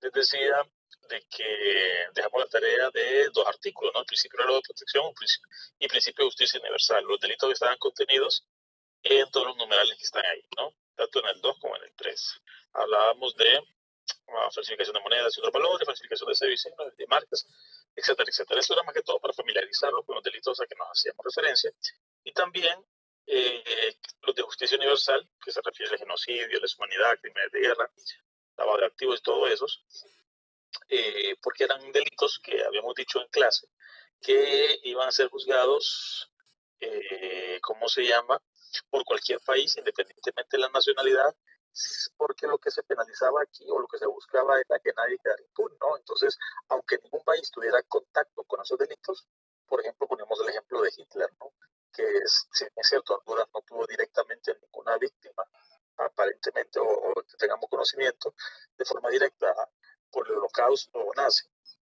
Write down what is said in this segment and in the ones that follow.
les decía de que dejamos la tarea de dos artículos, ¿no? El principio de la protección y principio de justicia universal. Los delitos que estaban contenidos en todos los numerales que están ahí, ¿no? Tanto en el 2 como en el 3. Hablábamos de falsificación de monedas y otros valores, falsificación de servicios, de marcas, etcétera, etcétera. Esto era más que todo para familiarizarlo con los delitos a que nos hacíamos referencia. Y también los de justicia universal, que se refiere al genocidio, lesa humanidad, crímenes de guerra, lavado de activos y todo esos, porque eran delitos que habíamos dicho en clase que iban a ser juzgados, ¿cómo se llama?, por cualquier país, independientemente de la nacionalidad, porque lo que se penalizaba aquí o lo que se buscaba era que nadie quedara impune, ¿no? Entonces, aunque ningún país tuviera contacto con esos delitos, por ejemplo, ponemos el ejemplo de Hitler, ¿no? Que es cierto, Honduras no tuvo directamente ninguna víctima, aparentemente, o que tengamos conocimiento, de forma directa por el holocausto nazi,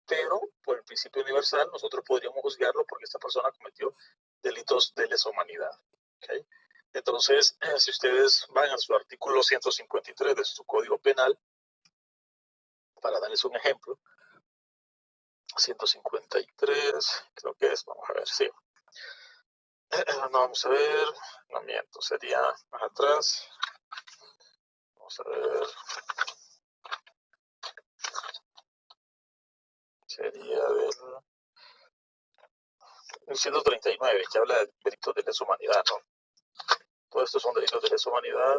pero por el principio universal nosotros podríamos juzgarlo porque esta persona cometió delitos de lesa humanidad. ¿Okay? Entonces, si ustedes van a su artículo 153 de su Código Penal, para darles un ejemplo, 153, creo que es, vamos a ver, sí. No, vamos a ver, no miento, sería más atrás. Vamos a ver. Sería del 139, que habla de delitos de lesa humanidad, ¿no? Todos estos son delitos de lesa humanidad.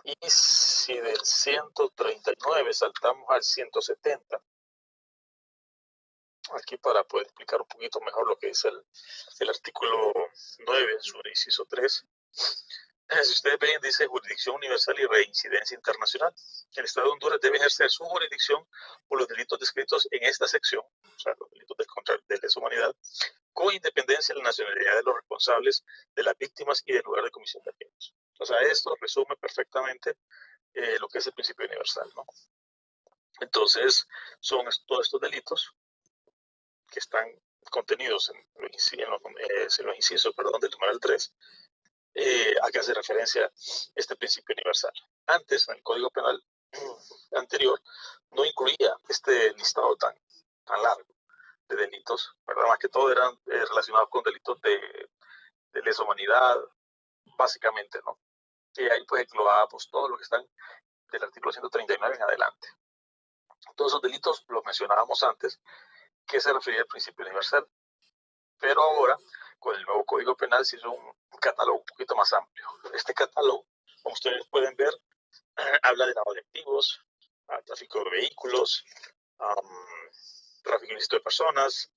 Y si del 139 saltamos al 170, aquí para poder explicar un poquito mejor lo que dice el artículo 9, su inciso 3. Si ustedes ven, dice jurisdicción universal y reincidencia internacional. El Estado de Honduras debe ejercer su jurisdicción por los delitos descritos en esta sección, o sea, los delitos de lesa humanidad, con independencia de la nacionalidad de los responsables, de las víctimas y del lugar de comisión de delitos. O sea, esto resume perfectamente lo que es el principio universal, ¿no? Entonces, son todos estos delitos que están contenidos en los incisos, del numeral 3, a que hace referencia este principio universal. Antes, en el Código Penal anterior, no incluía este listado tan largo de delitos, ¿verdad? Más que todo eran relacionados con delitos de lesa humanidad, básicamente, ¿no? Y ahí pues englobábamos todo lo que están del artículo 139 en adelante. Todos esos delitos los mencionábamos antes, que se refería al principio universal. Pero ahora, con el nuevo Código Penal, se hizo un catálogo un poquito más amplio. Este catálogo, como ustedes pueden ver, habla de lavado de activos, tráfico de vehículos, tráfico ilícito de personas,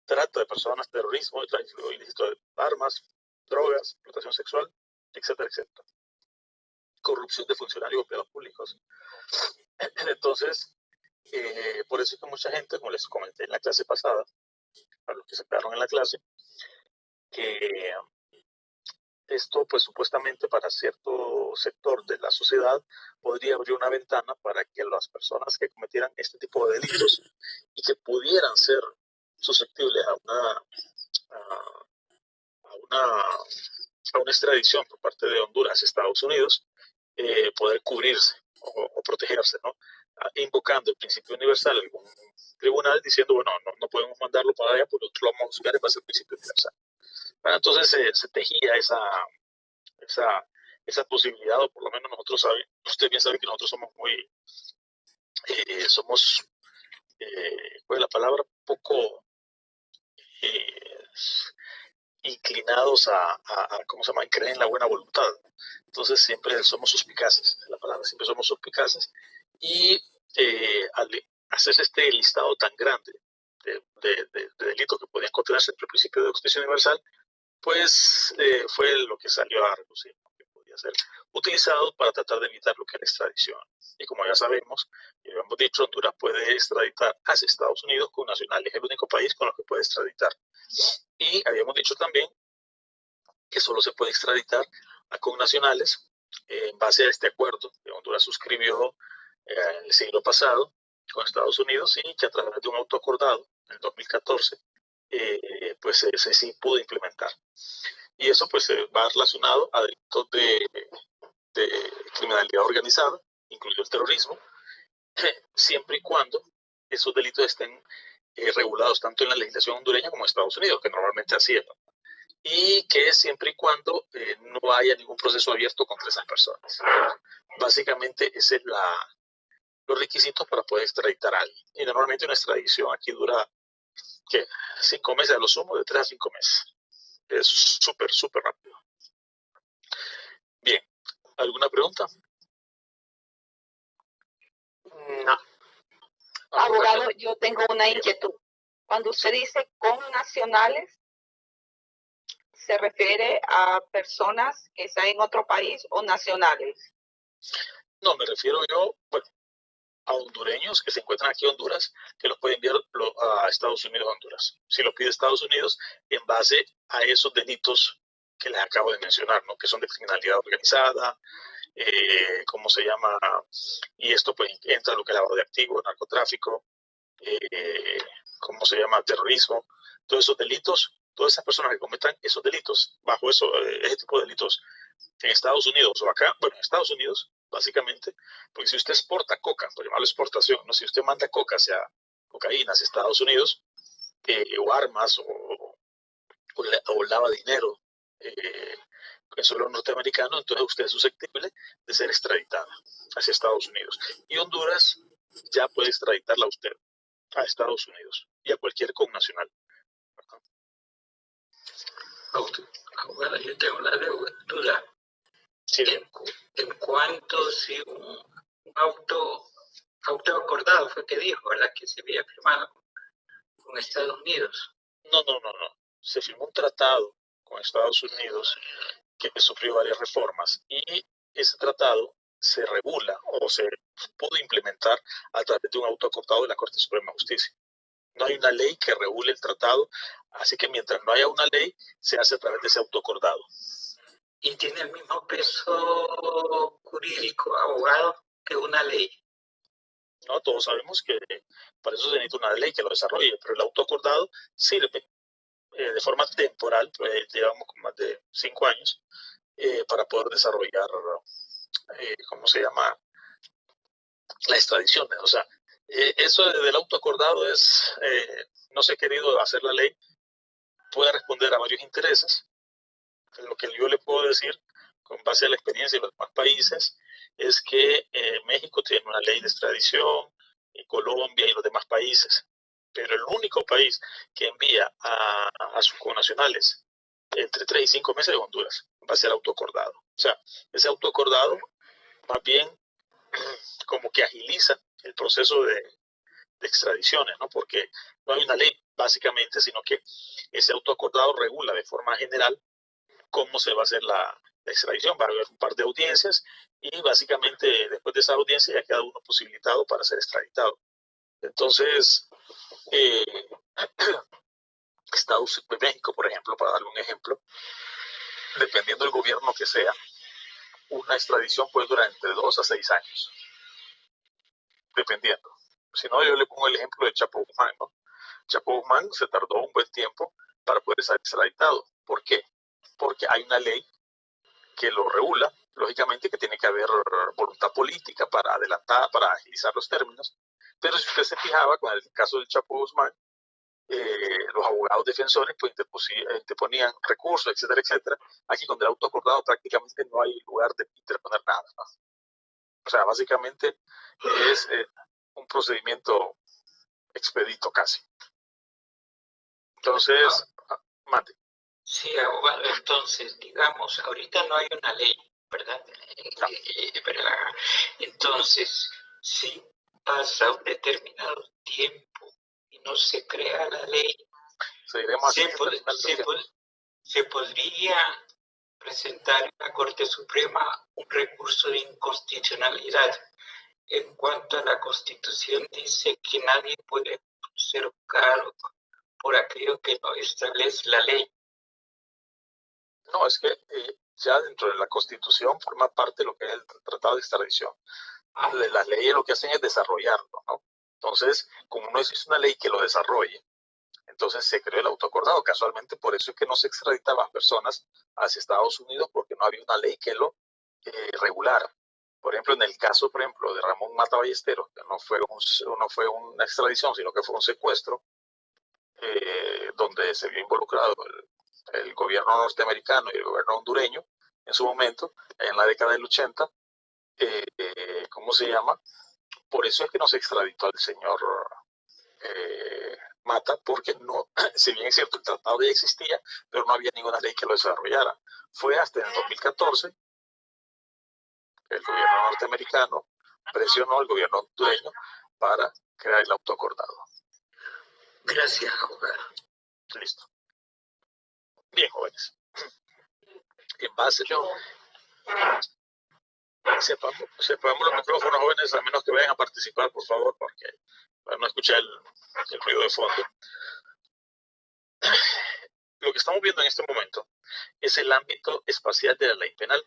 trata de personas, terrorismo, tráfico ilícito de armas, drogas, explotación sexual, etcétera, etcétera. Corrupción de funcionarios o empleados públicos. Entonces, por eso es que mucha gente, como les comenté en la clase pasada, a los que se quedaron en la clase, que esto, pues supuestamente para cierto sector de la sociedad podría abrir una ventana para que las personas que cometieran este tipo de delitos y que pudieran ser susceptibles a una extradición por parte de Honduras a Estados Unidos, poder cubrirse o protegerse, ¿no? Invocando el principio universal, algún tribunal diciendo, bueno, no podemos mandarlo para allá porque nosotros lo vamos a buscar en base al principio universal. Bueno, entonces se tejía esa posibilidad, o por lo menos nosotros saben, usted bien sabe que nosotros somos muy, ¿cuál es la palabra? Poco inclinados ¿cómo se llama?, creer en la buena voluntad. Entonces siempre somos suspicaces, es la palabra, siempre somos suspicaces, y al hacer este listado tan grande de delitos que podían contenerse entre el principio de justicia universal, pues fue lo que salió a reducir, ¿no?, que podía ser utilizado para tratar de evitar lo que es la extradición. Y como ya sabemos, y lo hemos dicho, Honduras puede extraditar hacia Estados Unidos con nacionales, es el único país con el que puede extraditar. Y habíamos dicho también que solo se puede extraditar a connacionales en base a este acuerdo que Honduras suscribió el siglo pasado con Estados Unidos, y que a través de un auto acordado en el 2014 pues se sí pudo implementar. Y eso pues va relacionado a delitos de criminalidad organizada, incluido el terrorismo, siempre y cuando esos delitos estén regulados tanto en la legislación hondureña como en Estados Unidos, que normalmente así es, ¿no? Y que siempre y cuando no haya ningún proceso abierto contra esas personas. Básicamente, ese es los requisitos para poder extraditar a alguien. Y normalmente una extradición aquí dura, ¿qué? 5 meses a lo sumo, de 3 a 5 meses. Es súper, súper rápido. Bien, ¿alguna pregunta? No. Abogado, yo tengo una inquietud. Cuando usted dice con nacionales, ¿se refiere a personas que están en otro país o nacionales? No, me refiero yo, bueno, a hondureños que se encuentran aquí en Honduras, que los puede enviar a Estados Unidos o Honduras. Si lo pide Estados Unidos, en base a esos delitos que les acabo de mencionar, ¿no? Que son de criminalidad organizada, ¿cómo se llama? Y esto pues entra lo que es lavado de activos, narcotráfico, ¿cómo se llama? Terrorismo, todos esos delitos, todas esas personas que cometan esos delitos, bajo eso, ese tipo de delitos en Estados Unidos o acá, bueno, en Estados Unidos, básicamente, porque si usted exporta coca, por llamarlo exportación, ¿no? Si usted manda cocaína hacia Estados Unidos, o armas, o lava dinero, en suelo norteamericano, entonces usted es susceptible de ser extraditada hacia Estados Unidos. Y Honduras ya puede extraditarla a usted a Estados Unidos y a cualquier connacional. Bueno, yo tengo una duda. Sí. En cuanto si un auto acordado fue que dijo, ¿verdad? Que se había firmado con Estados Unidos. No. Se firmó un tratado con Estados Unidos que sufrió varias reformas y ese tratado se regula o se pudo implementar a través de un auto acordado de la Corte Suprema de Justicia. No hay una ley que regule el tratado, así que mientras no haya una ley, se hace a través de ese auto acordado. ¿Y tiene el mismo peso jurídico, abogado, que una ley? No, todos sabemos que para eso se necesita una ley que lo desarrolle, pero el auto acordado sirve de forma temporal, pues llevamos más de 5 años, para poder desarrollar, ¿cómo se llama? La extradición. O sea, eso del auto acordado es, no se ha querido hacer la ley, puede responder a varios intereses. Lo que yo le puedo decir, con base a la experiencia de los demás países, es que México tiene una ley de extradición, y Colombia y los demás países, pero el único país que envía a sus connacionales entre 3 y 5 meses es Honduras, va a ser autoacordado. O sea, ese autoacordado más bien como que agiliza el proceso de extradiciones, ¿no? Porque no hay una ley básicamente, sino que ese autoacordado regula de forma general cómo se va a hacer la extradición. Va a haber un par de audiencias y básicamente después de esa audiencia ya queda uno posibilitado para ser extraditado. Entonces, Estados Unidos, México, por ejemplo, para darle un ejemplo, dependiendo del gobierno que sea, una extradición puede durar entre 2 a 6 años, dependiendo. Si no, yo le pongo el ejemplo de Chapo Guzmán, ¿no? Chapo Guzmán se tardó un buen tiempo para poder ser extraditado. ¿Por qué? Porque hay una ley que lo regula, lógicamente que tiene que haber voluntad política para adelantar, para agilizar los términos, pero si usted se fijaba con el caso del Chapo Guzmán, los abogados defensores pues interponían recursos, etcétera, etcétera. Aquí con el auto acordado prácticamente no hay lugar de interponer nada, ¿no? O sea, básicamente es un procedimiento expedito casi. Entonces, mate. Sí, abogado, entonces, digamos, ahorita no hay una ley, ¿verdad? No. Entonces, si pasa un determinado tiempo y no se crea la ley, se podría presentar en la Corte Suprema un recurso de inconstitucionalidad. En cuanto a la Constitución, dice que nadie puede ser juzgado por aquello que no establece la ley. No, es que ya dentro de la Constitución forma parte de lo que es el Tratado de Extradición. Las leyes lo que hacen es desarrollarlo, ¿no? Entonces, como no existe una ley que lo desarrolle, entonces se creó el autoacordado. Casualmente, por eso es que no se extraditaban personas hacia Estados Unidos, porque no había una ley que lo regulara. Por ejemplo, en el caso, por ejemplo, de Ramón Mata Ballesteros, que no fue una extradición, sino que fue un secuestro, donde se vio involucrado el gobierno norteamericano y el gobierno hondureño en su momento, en la década del 80, ¿cómo se llama? Por eso es que no se extraditó al señor Mata, porque no, si bien es cierto, el tratado ya existía, pero no había ninguna ley que lo desarrollara. Fue hasta en el 2014 que el gobierno norteamericano presionó al gobierno hondureño para crear el autoacordado. Gracias, abogado. Listo. Bien, jóvenes. En base, sepamos los micrófonos, jóvenes, a menos que vayan a participar, por favor, porque para no escuchar el ruido de fondo. Lo que estamos viendo en este momento es el ámbito espacial de la ley penal.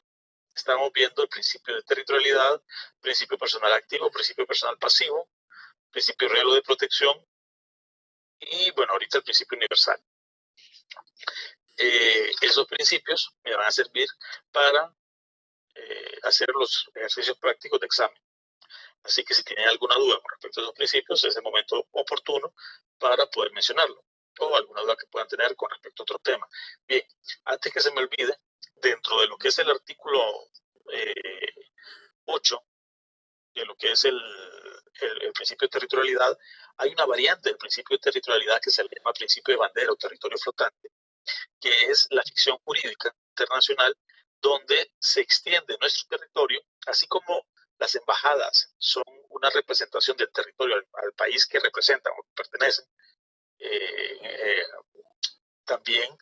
Estamos viendo el principio de territorialidad, principio personal activo, principio personal pasivo, principio real de protección y, bueno, ahorita el principio universal. Esos principios me van a servir para hacer los ejercicios prácticos de examen. Así que si tienen alguna duda con respecto a esos principios, es el momento oportuno para poder mencionarlo, o alguna duda que puedan tener con respecto a otro tema. Bien, antes que se me olvide, dentro de lo que es el artículo 8, de lo que es el principio de territorialidad, hay una variante del principio de territorialidad que se le llama principio de bandera o territorio flotante, que es la ficción jurídica internacional donde se extiende nuestro territorio, así como las embajadas son una representación del territorio al país que representan o que pertenecen. También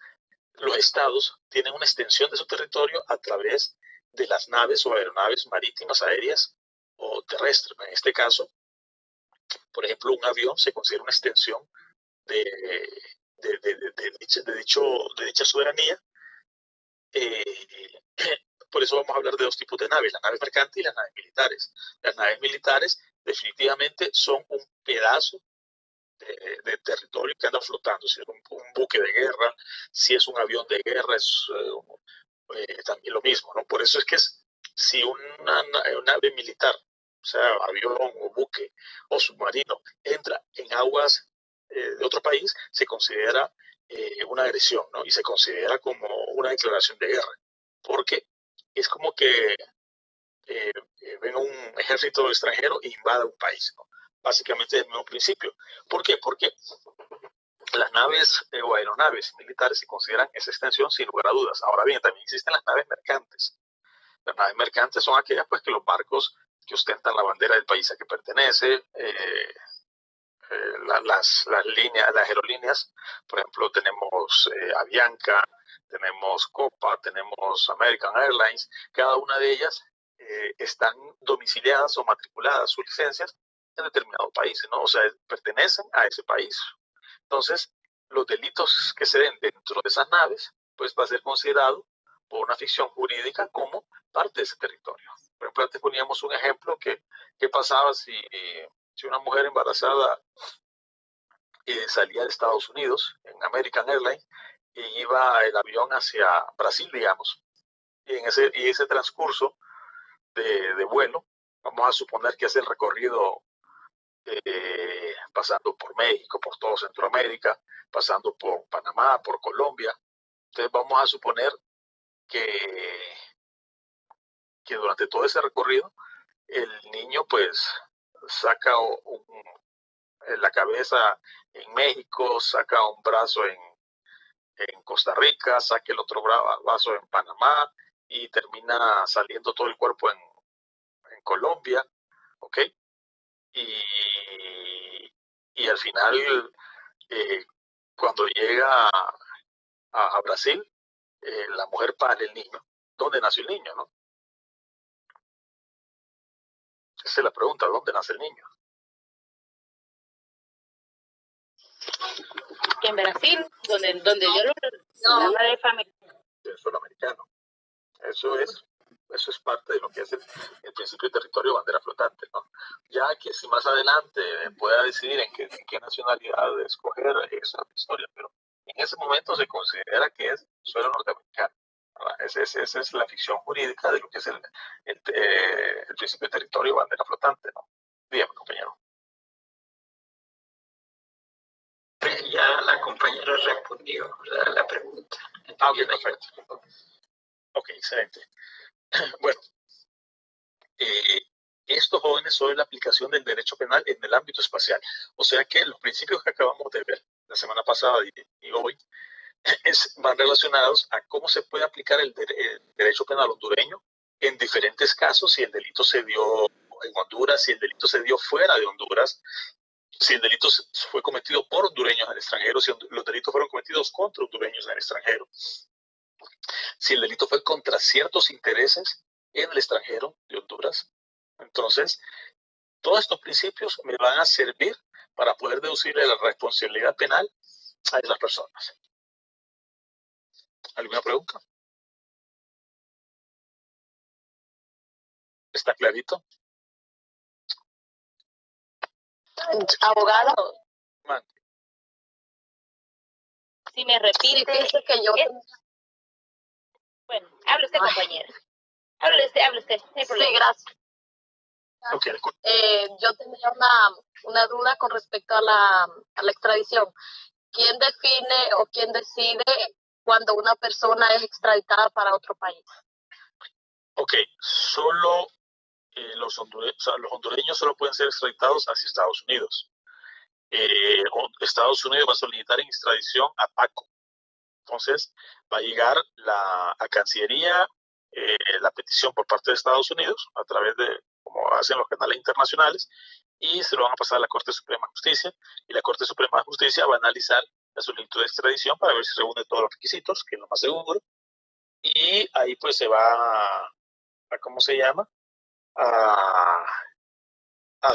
los estados tienen una extensión de su territorio a través de las naves o aeronaves marítimas, aéreas o terrestres. En este caso, por ejemplo, un avión se considera una extensión de dicha soberanía. Por eso vamos a hablar de dos tipos de naves, las naves mercantes y las naves militares. Las naves militares definitivamente son un pedazo de territorio que anda flotando. Si es un buque de guerra, si es un avión de guerra, es también lo mismo, ¿no? Por eso es que si una nave militar, o sea, avión o buque o submarino, entra en aguas de otro país, se considera una agresión, ¿no? Y se considera como una declaración de guerra, porque es como que venga un ejército extranjero e invada un país, ¿no? Básicamente es el mismo principio. ¿Por qué? Porque las naves o aeronaves militares se consideran esa extensión sin lugar a dudas. Ahora bien, también existen las naves mercantes. Las naves mercantes son aquellas pues, que los barcos que ostentan la bandera del país a que pertenece, las aerolíneas, por ejemplo, tenemos Avianca, tenemos Copa, tenemos American Airlines, cada una de ellas están domiciliadas o matriculadas sus licencias en determinado país, ¿no? O sea, pertenecen a ese país. Entonces, los delitos que se den dentro de esas naves, pues va a ser considerado por una ficción jurídica como parte de ese territorio. Por ejemplo, antes poníamos un ejemplo que pasaba si una mujer embarazada salía de Estados Unidos en American Airlines y iba el avión hacia Brasil, digamos, y en ese transcurso de vuelo, vamos a suponer que hace el recorrido pasando por México, por todo Centroamérica, pasando por Panamá, por Colombia. Entonces vamos a suponer que durante todo ese recorrido el niño pues saca la cabeza en México, saca un brazo en Costa Rica, saca el otro brazo en Panamá y termina saliendo todo el cuerpo en Colombia, ¿ok? Y al final, cuando llega a Brasil, la mujer pare el niño. ¿Dónde nació el niño, no? Esa es la pregunta, ¿dónde nace el niño? En Brasil, donde yo lo de familia. El suelo americano. Eso es parte de lo que es el principio de territorio bandera flotante, ¿no? Ya que si más adelante pueda decidir en qué nacionalidad escoger, esa es otra historia, pero en ese momento se considera que es suelo norteamericano, ¿verdad? Esa es la ficción jurídica de lo que es el principio de territorio y bandera flotante, ¿no? Dígame, compañero. Ya la compañera respondió la pregunta. Ok, perfecto. Ok, excelente. Bueno, estos jóvenes son la aplicación del derecho penal en el ámbito espacial. O sea que los principios que acabamos de ver la semana pasada y hoy van relacionados a cómo se puede aplicar el derecho penal hondureño en diferentes casos, si el delito se dio en Honduras, si el delito se dio fuera de Honduras, si el delito fue cometido por hondureños en el extranjero, si los delitos fueron cometidos contra hondureños en el extranjero, si el delito fue contra ciertos intereses en el extranjero de Honduras. Entonces, todos estos principios me van a servir para poder deducirle la responsabilidad penal a esas personas. ¿Alguna pregunta? ¿Está clarito? Abogado, Mande. si me repite, Fíjese que yo... bueno, hable usted, compañera. Hable usted, no hay Sí, problema. gracias. Okay. Yo tenía una duda con respecto a la extradición. ¿Quién define o quién decide cuando una persona es extraditada para otro país? Ok, solo los hondureños solo pueden ser extraditados hacia Estados Unidos. Estados Unidos va a solicitar en extradición a Paco. Entonces, va a llegar a Cancillería la petición por parte de Estados Unidos, a través de, como hacen los canales internacionales, y se lo van a pasar a la Corte Suprema de Justicia, y la Corte Suprema de Justicia va a analizar la solicitud de extradición para ver si reúne todos los requisitos, que es lo más seguro, y ahí pues se va a ¿cómo se llama? A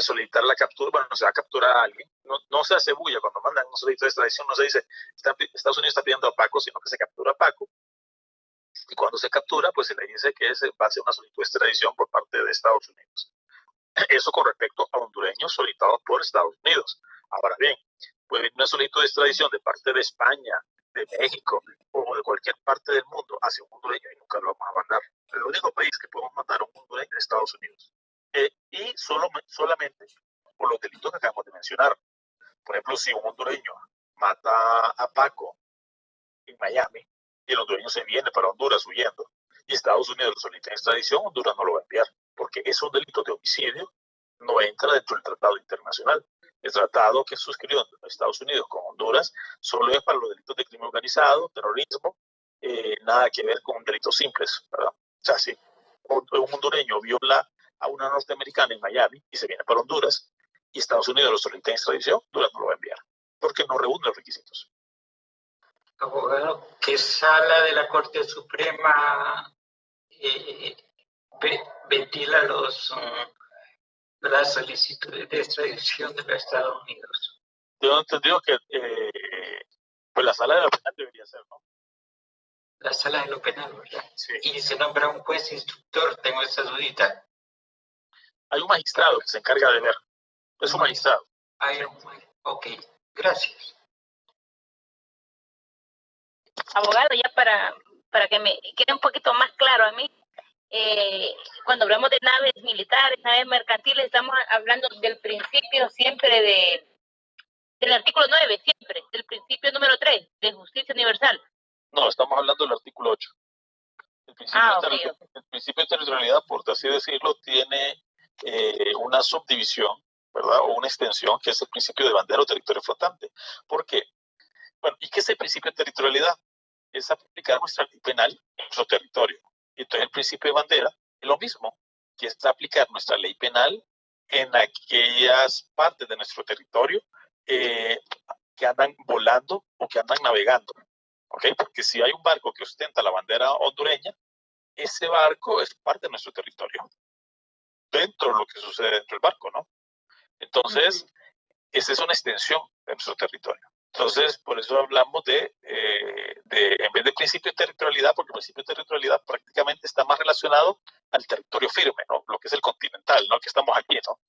solicitar la captura. Bueno, se va a capturar a alguien. No se hace bulla cuando mandan un solicitud de extradición, no se dice Estados Unidos está pidiendo a Paco, sino que se captura a Paco. Y cuando se captura, pues se le dice que va a ser una solicitud de extradición por parte de Estados Unidos. Eso con respecto a hondureños solicitados por Estados Unidos. Ahora bien, puede venir una solicitud de extradición de parte de España, de México o de cualquier parte del mundo hacia un hondureño y nunca lo vamos a mandar. El único país que podemos mandar a un hondureño es Estados Unidos. Y solamente por los delitos que acabamos de mencionar. Por ejemplo, si un hondureño mata a Paco en Miami y el hondureño se viene para Honduras huyendo y Estados Unidos lo solicita en extradición, Honduras no lo va a enviar, porque esos delitos de homicidio no entra dentro del tratado internacional. El tratado que suscribió Estados Unidos con Honduras solo es para los delitos de crimen organizado, terrorismo, nada que ver con delitos simples, ¿verdad? O sea, si un hondureño viola a una norteamericana en Miami y se viene para Honduras y Estados Unidos lo solicita en extradición, Honduras no lo va a enviar, porque no reúne los requisitos. Abogado, ¿qué sala de la Corte Suprema ventila las solicitudes de extradición de los Estados Unidos? Yo entendido que pues la sala de la penal debería ser, ¿no? La sala de lo penal, ¿verdad? Sí. Y se nombra un juez instructor, tengo esa dudita. Hay un magistrado que se encarga de ver. Es un magistrado. Ok, gracias. Abogado, ya para que me quede un poquito más claro a mí, cuando hablamos de naves militares, naves mercantiles, estamos hablando del principio siempre del artículo 9, siempre, del principio número 3, de justicia universal. No, estamos hablando del artículo 8. El principio de territorialidad, por así decirlo, tiene una subdivisión, ¿verdad? O una extensión, que es el principio de bandera o territorio flotante. ¿Por qué? Bueno, ¿y qué es el principio de territorialidad? Es aplicar nuestra ley penal en nuestro territorio. Y entonces el principio de bandera es lo mismo, que es aplicar nuestra ley penal en aquellas partes de nuestro territorio que andan volando o que andan navegando. ¿Ok? Porque si hay un barco que ostenta la bandera hondureña, ese barco es parte de nuestro territorio. Dentro de lo que sucede dentro del barco, ¿no? Entonces, esa es una extensión de nuestro territorio. Entonces, por eso hablamos en vez de principio de territorialidad, porque el principio de territorialidad prácticamente está más relacionado al territorio firme, ¿no? Lo que es el continental, ¿no? Que estamos aquí, ¿no?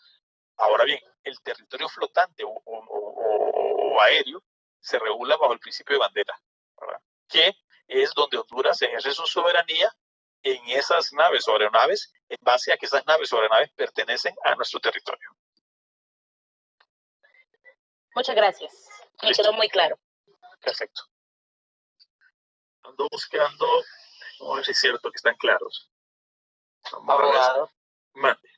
Ahora bien, el territorio flotante o aéreo se regula bajo el principio de bandera, ¿verdad? Que es donde Honduras ejerce su soberanía en esas naves o aeronaves, en base a que esas naves o aeronaves pertenecen a nuestro territorio. Muchas gracias. Me Listo. quedó muy claro. Perfecto. Ando buscando, vamos a ver si es cierto que están claros. Abogado, Mande.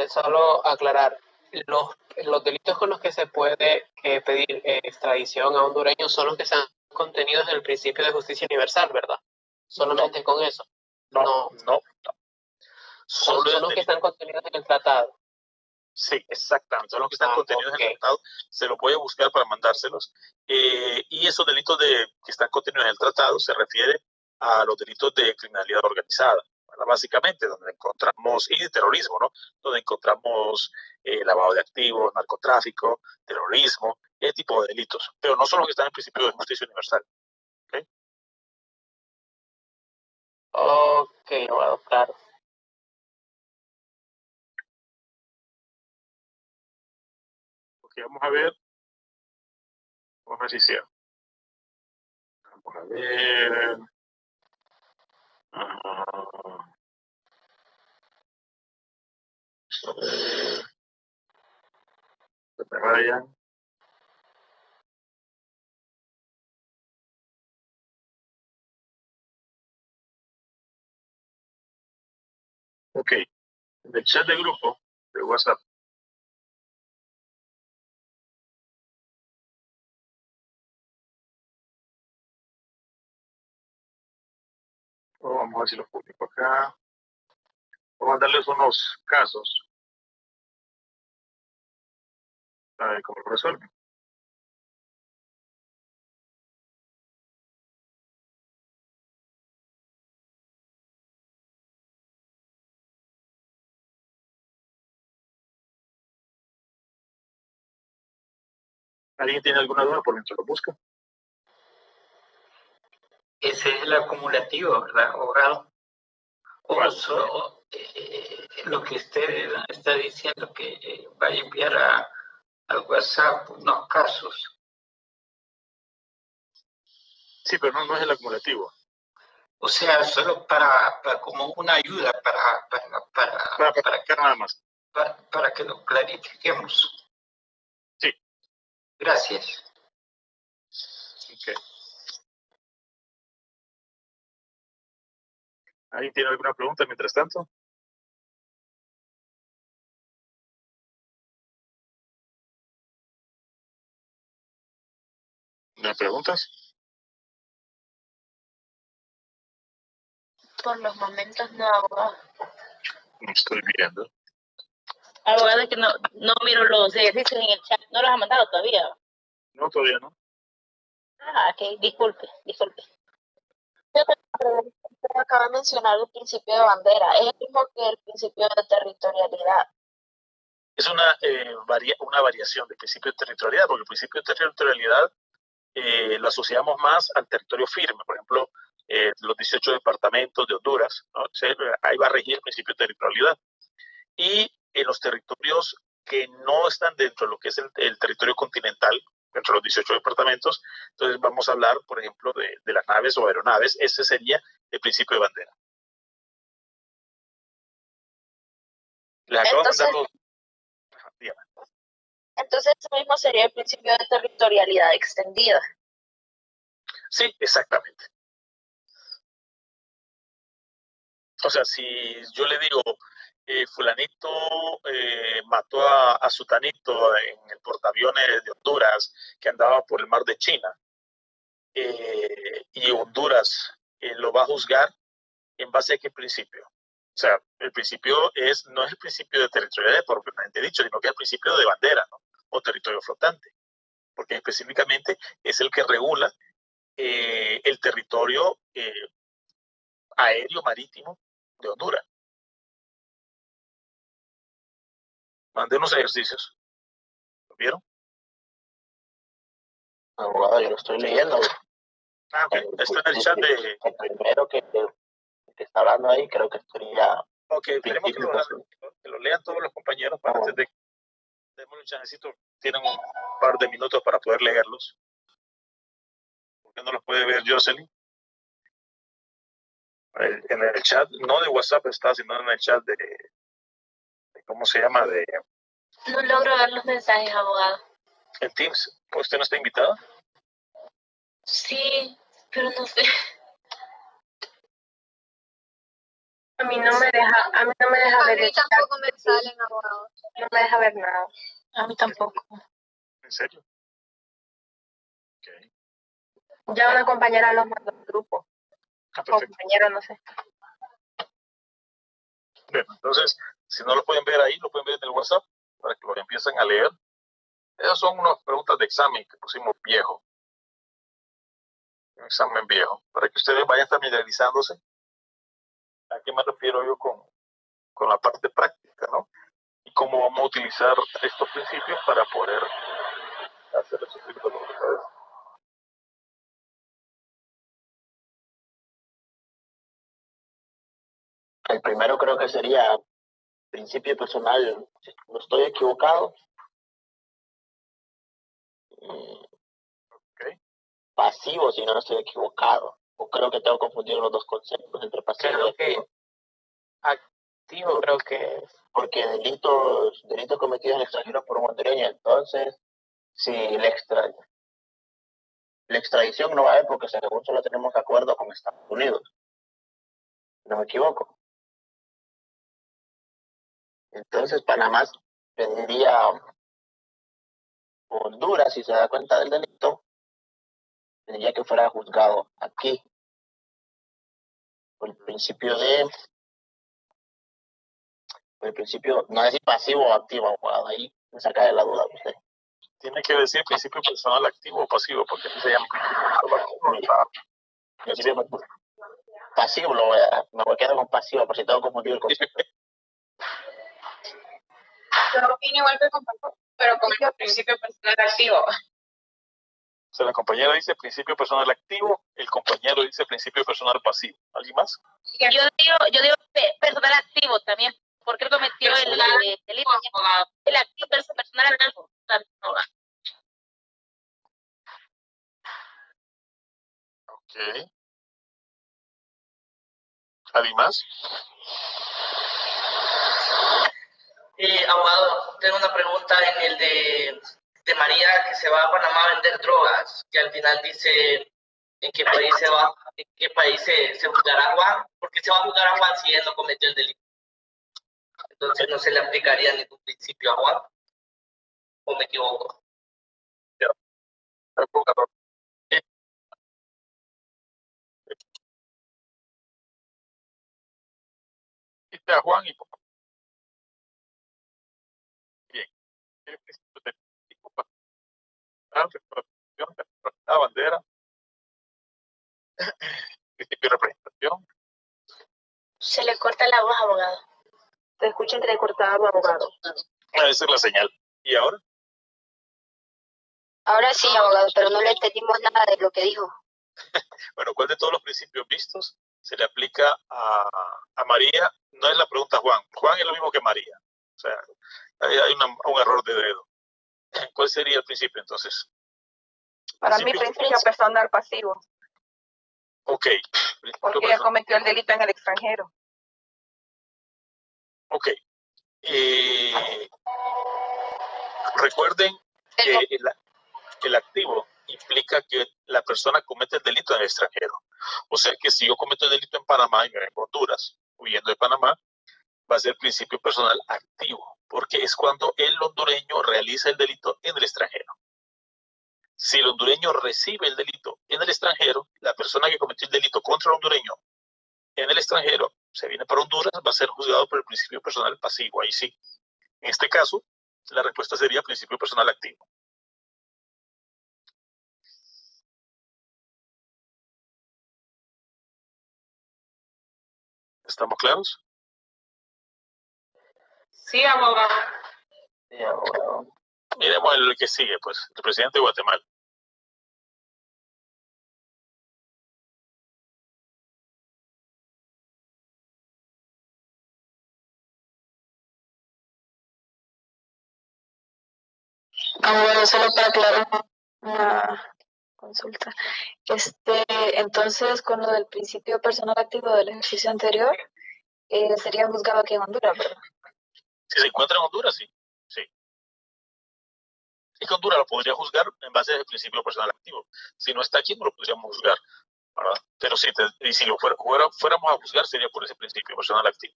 solo aclarar, los delitos con los que se puede pedir extradición a hondureños son los que están contenidos en el principio de justicia universal, ¿verdad? Solamente con eso. No. Son los que están contenidos en el tratado. Sí, exactamente. Son los que están contenidos en el tratado. Se los voy a buscar para mandárselos. Y esos delitos que están contenidos en el tratado se refiere a los delitos de criminalidad organizada, ¿verdad? Básicamente, donde encontramos, y de terrorismo, ¿no? Donde encontramos lavado de activos, narcotráfico, terrorismo, ese tipo de delitos. Pero no son los que están en el principio de justicia universal. Ok, bueno, claro. Ok, vamos a ver. Vamos a ver si sea. Vamos a ver. A ver. Que me vayan. Ok. En el chat de grupo de WhatsApp. Vamos a ver si los publico acá. Vamos a darles unos casos. A ver cómo lo resuelven. ¿Alguien tiene alguna duda por mientras lo busca? Ese es el acumulativo, ¿verdad, abogado? O solo, lo que usted está diciendo que va a enviar al WhatsApp unos casos. Sí, pero no es el acumulativo. O sea, solo para como una ayuda para que nada más. Para que lo clarifiquemos. Sí. Gracias. Ok. ¿Alguien tiene alguna pregunta mientras tanto? ¿Me preguntas? Por los momentos no, abogado. No estoy mirando. Abogado, es que no miro los ejercicios en el chat. ¿No los ha mandado todavía? No, todavía no. Ok, disculpe. Usted acaba de mencionar el principio de bandera. ¿Es el mismo que el principio de territorialidad? Es una variación del principio de territorialidad, porque el principio de territorialidad lo asociamos más al territorio firme. Por ejemplo, los 18 departamentos de Honduras, ¿no? Ahí va a regir el principio de territorialidad. Y en los territorios que no están dentro de lo que es el territorio continental, dentro de los 18 departamentos, entonces vamos a hablar, por ejemplo, de las naves o aeronaves. Ese sería el principio de bandera. Les acabo de mandar los... Dígame. Entonces, eso mismo sería el principio de territorialidad extendida. Sí, exactamente. O sea, si yo le digo, fulanito mató a sutanito en el portaaviones de Honduras que andaba por el mar de China, y Honduras lo va a juzgar en base a qué principio. O sea, el principio no es el principio de territorialidad propiamente dicho, sino que es el principio de bandera, ¿no? O territorio flotante, porque específicamente es el que regula el territorio aéreo marítimo de Honduras. Mandé unos ejercicios. ¿Lo vieron? Abogado, yo lo estoy leyendo. Ah, ok. Está en el chat de... El primero que está hablando ahí, creo que sería... Ok, queremos que lo lean todos los compañeros para antes de... Démosle un chancecito. Tienen un par de minutos para poder leerlos. ¿Por qué no los puede ver Jocelyn? En el chat, no de WhatsApp está, sino en el chat de ¿cómo se llama? No logro ver los mensajes, abogado. En Teams. ¿Usted no está invitada? Sí, pero no sé. A mí no me deja A ver mí el chat. tampoco me salen, abogado. No me deja ver nada. A mí tampoco. ¿En serio? Ok. Ya una compañera los mandó al grupo. Ah, O perfecto. compañero, no sé. Bien, entonces, si no lo pueden ver ahí, lo pueden ver en el WhatsApp para que lo empiecen a leer. Esas son unas preguntas de examen que pusimos viejo. Un examen viejo. Para que ustedes vayan familiarizándose. ¿A qué me refiero yo con la parte práctica, no? Y cómo vamos a utilizar estos principios para poder hacer esos tipos de cosas. El primero creo que sería principio personal, si no estoy equivocado. Okay. Pasivo, si no estoy equivocado. O creo que tengo confundido los dos conceptos entre pasivo y activo. Activo creo que es. Porque delitos cometidos en el extranjero por un hondureño, entonces, si la extradición no va a haber porque según solo tenemos acuerdo con Estados Unidos. No me equivoco. Entonces Panamá pediría Honduras, si se da cuenta del delito, pediría que fuera juzgado aquí. Por el principio, no decir pasivo o activo, abogado, ahí me saca de la duda usted. Tiene que decir principio personal activo o pasivo, porque así se llama. Pasivo, me voy a quedar con pasivo, por si tengo confundido el concepto. Yo opino igual que el compañero, pero con el principio personal activo. O sea, la compañera dice principio personal activo, el compañero dice principio personal pasivo. ¿Alguien más? Yo digo personal activo también, porque él cometió el delito. El activo es personal activo. Ok. ¿Alguien más? Abogado, tengo una pregunta en el de María, que se va a Panamá a vender drogas, que al final dice en qué país se va, en qué país se juzgará a Juan, porque se va a juzgar a Juan si él no cometió el delito. Entonces no se le aplicaría ningún principio a Juan, ¿o me equivoco? Dice a Juan y bien. El principio de la bandera, principio de representación. Se le corta la voz, abogado. Se escucha entrecortado, abogado. Esa es la señal. ¿Y ahora? Ahora sí, abogado, pero no le entendimos nada de lo que dijo. Bueno, ¿cuál de todos los principios vistos se le aplica a María? No es la pregunta Juan. Juan es lo mismo que María. O sea, hay un error de dedo. ¿Cuál sería el principio entonces? Para mí, principio personal pasivo. Ok. Porque ella cometió el delito en el extranjero. Ok. Recuerden que el activo implica que la persona comete el delito en el extranjero. O sea que si yo cometo el delito en Panamá y me vengo a Honduras, huyendo de Panamá, va a ser principio personal activo, porque es cuando el hondureño realiza el delito en el extranjero. Si el hondureño recibe el delito en el extranjero, la persona que cometió el delito contra el hondureño en el extranjero se viene para Honduras, va a ser juzgado por el principio personal pasivo. Ahí sí. En este caso, la respuesta sería principio personal activo. ¿Estamos claros? Sí, abogado. Sí, abogado. Miremos el que sigue, pues, el presidente de Guatemala. Abogado, solo para aclarar una consulta. Entonces, con lo del principio personal activo del ejercicio anterior, sería juzgado aquí en Honduras, ¿verdad? Si se encuentra en Honduras, sí. Sí. Es que Honduras lo podría juzgar en base al principio personal activo. Si no está aquí, no lo podríamos juzgar, ¿verdad? Pero si lo fuéramos a juzgar, sería por ese principio personal activo.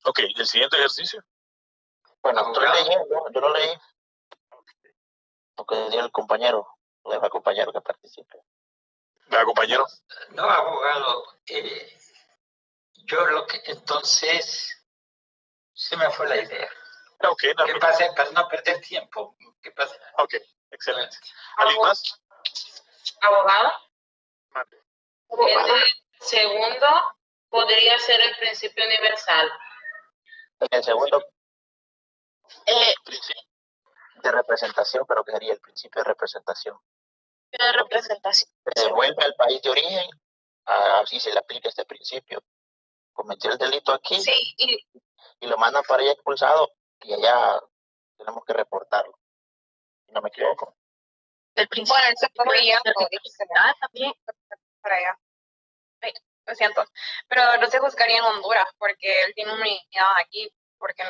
Ok, el siguiente ejercicio. Bueno, yo lo leí. Lo que diría el compañero, o el compañero que participe. ¿Va, compañero? No, abogado. Yo lo que entonces se me fue la idea. Ok, ¿Qué pasa para no perder tiempo? ¿Qué pasa? Ok, excelente. ¿Alguien más? Abogado. Mande. El segundo podría ser el principio universal. El segundo principio de representación, pero que sería el principio de representación. De representación. Se vuelve al país de origen, así se le aplica este principio. Cometió el delito aquí, sí, y lo mandan para allá expulsado, y allá tenemos que reportarlo. Si no me equivoco. El principio. Bueno, eso podría También. para allá. Ay, lo siento. Pero no se juzgaría en Honduras porque él tiene una unidad aquí, porque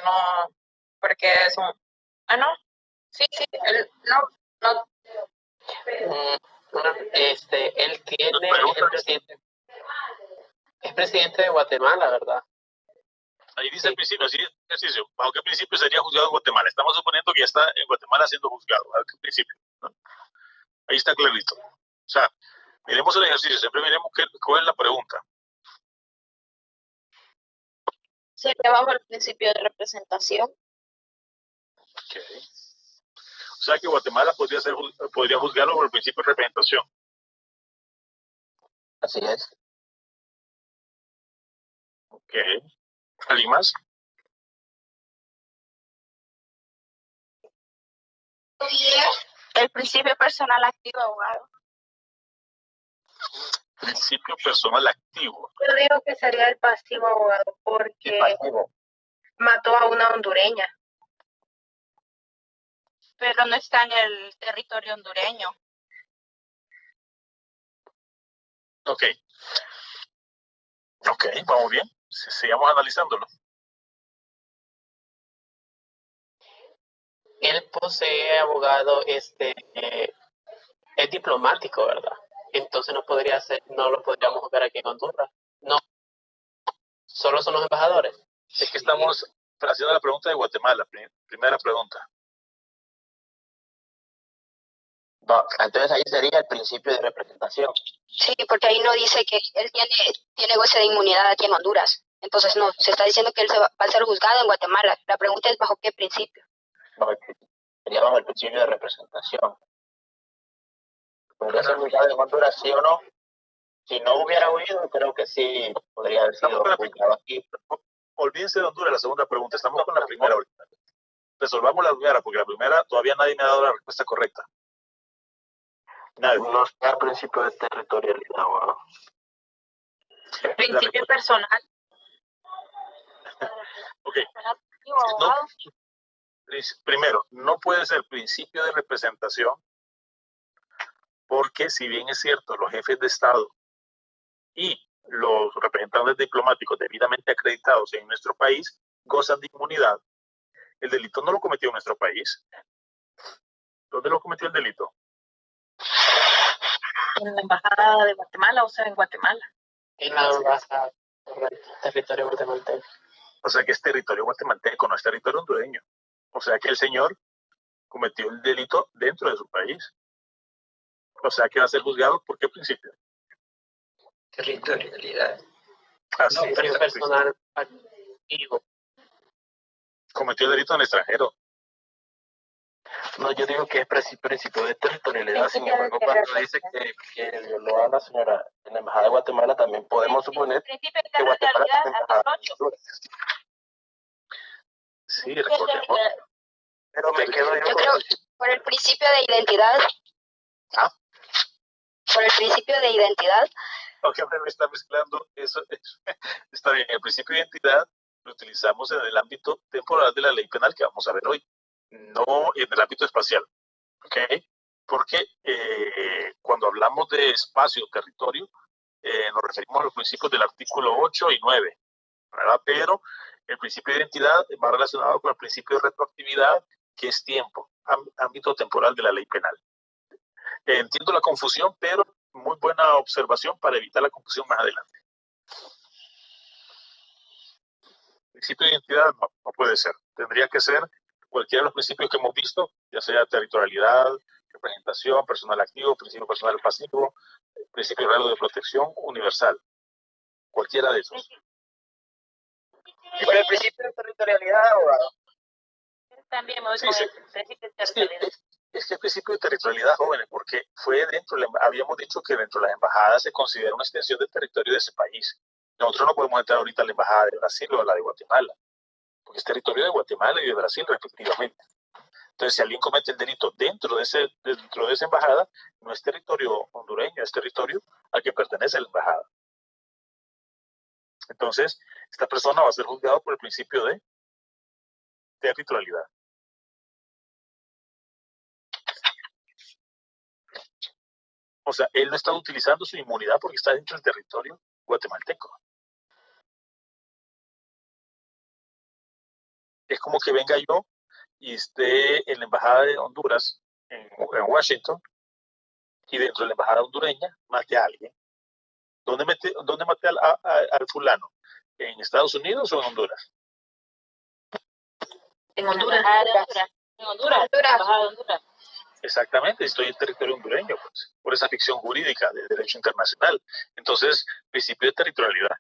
es un... Ah, no. Sí, él no. Él es presidente de Guatemala, ¿verdad? Ahí dice el principio, así es ejercicio. ¿Bajo qué principio sería juzgado en Guatemala? Estamos suponiendo que ya está en Guatemala siendo juzgado. ¿Bajo qué principio? ¿No? Ahí está clarito. O sea, miremos el ejercicio, siempre miremos cuál es la pregunta. Sería bajo el principio de representación. Okay. O sea que Guatemala podría juzgarlo por el principio de representación. Así es. Ok. ¿Alguien más? El principio personal activo, abogado. Principio personal activo. Yo digo que sería el pasivo, abogado, porque mató a una hondureña. Pero no está en el territorio hondureño. Ok. Ok, vamos bien. Sigamos analizándolo. Él posee, abogado, es diplomático, ¿verdad? Entonces no lo podríamos ver aquí en Honduras. No, solo son los embajadores. Es que estamos haciendo la pregunta de Guatemala, primera pregunta. No, entonces ahí sería el principio de representación. Sí, porque ahí no dice que él tiene goce de inmunidad aquí en Honduras. Entonces no, se está diciendo que él va a ser juzgado en Guatemala. La pregunta es bajo qué principio. Sería bajo el principio de representación. ¿Podría ser juzgado en Honduras, sí o no? Si no hubiera huido, creo que sí podría haber sido juzgado aquí. Olvídense de Honduras, la segunda pregunta. Estamos con la primera ahorita. Resolvamos la primera, porque la primera todavía nadie me ha dado la respuesta correcta. Nadie. No está al principio de territorialidad, wow. Principio personal. Ok. Primero, no puede ser principio de representación, porque si bien es cierto, los jefes de Estado y los representantes diplomáticos debidamente acreditados en nuestro país gozan de inmunidad, el delito no lo cometió en nuestro país. ¿Dónde lo cometió el delito? En la embajada de Guatemala, o sea, en Guatemala. En la embajada, correcto, territorio guatemalteco. O sea que es territorio guatemalteco, no es territorio hondureño. O sea que el señor cometió el delito dentro de su país. O sea que va a ser juzgado por qué principio. Territorialidad. Así No, pero personal activo. Cometió el delito en el extranjero. No, yo digo que es principio de territorialidad. Sin embargo, cuando dice que violó a la señora en la embajada de Guatemala, también podemos suponer que Guatemala es embajada de Honduras. Sí, recordemos. Pero me quedo yo creo por el principio de identidad. ¿Ah? Por el principio de identidad. Ok, me está mezclando eso. Está bien, el principio de identidad lo utilizamos en el ámbito temporal de la ley penal que vamos a ver hoy, no en el ámbito espacial. ¿Ok? Porque cuando hablamos de espacio o territorio, nos referimos a los principios del artículo 8 y 9, ¿verdad? Pero el principio de identidad va relacionado con el principio de retroactividad, que es tiempo, ámbito temporal de la ley penal. Entiendo la confusión, pero muy buena observación para evitar la confusión más adelante. Principio de identidad no puede ser. Tendría que ser cualquiera de los principios que hemos visto, ya sea territorialidad, representación, personal activo, principio personal pasivo, principio real de protección universal. Cualquiera de esos. ¿Y por el principio de territorialidad, abogado? También me voy Sí, con sí. el principio de territorialidad. Es que el principio de territorialidad, jóvenes, porque fue dentro, habíamos dicho que dentro de las embajadas se considera una extensión del territorio de ese país. Nosotros no podemos entrar ahorita a la embajada de Brasil o a la de Guatemala, porque es territorio de Guatemala y de Brasil respectivamente. Entonces, si alguien comete el delito dentro de esa embajada, no es territorio hondureño, es territorio al que pertenece la embajada. Entonces, esta persona va a ser juzgada por el principio de territorialidad. O sea, él no está utilizando su inmunidad porque está dentro del territorio guatemalteco. Es como que venga yo y esté en la embajada de Honduras, en Washington, y dentro de la embajada hondureña mate a alguien. ¿Dónde maté al fulano? ¿En Estados Unidos o en Honduras? En Honduras. En Honduras. Embajada de Honduras. Exactamente, estoy en territorio hondureño, pues, por esa ficción jurídica de derecho internacional. Entonces, principio de territorialidad.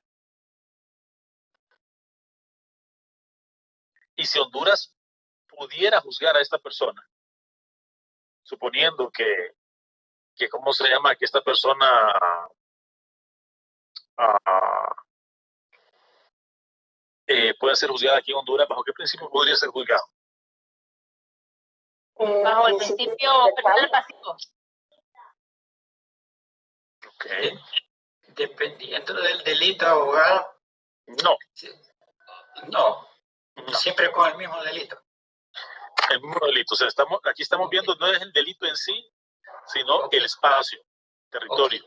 Y si Honduras pudiera juzgar a esta persona, suponiendo que ¿cómo se llama? Que esta persona pueda ser juzgada aquí en Honduras, ¿bajo qué principio podría ser juzgado? Bajo el principio personal pasivo. Ok. Dependiendo del delito, abogado. No. No. Siempre con el mismo delito. El mismo delito. O sea, aquí estamos viendo no es el delito en sí, sino el espacio, territorio.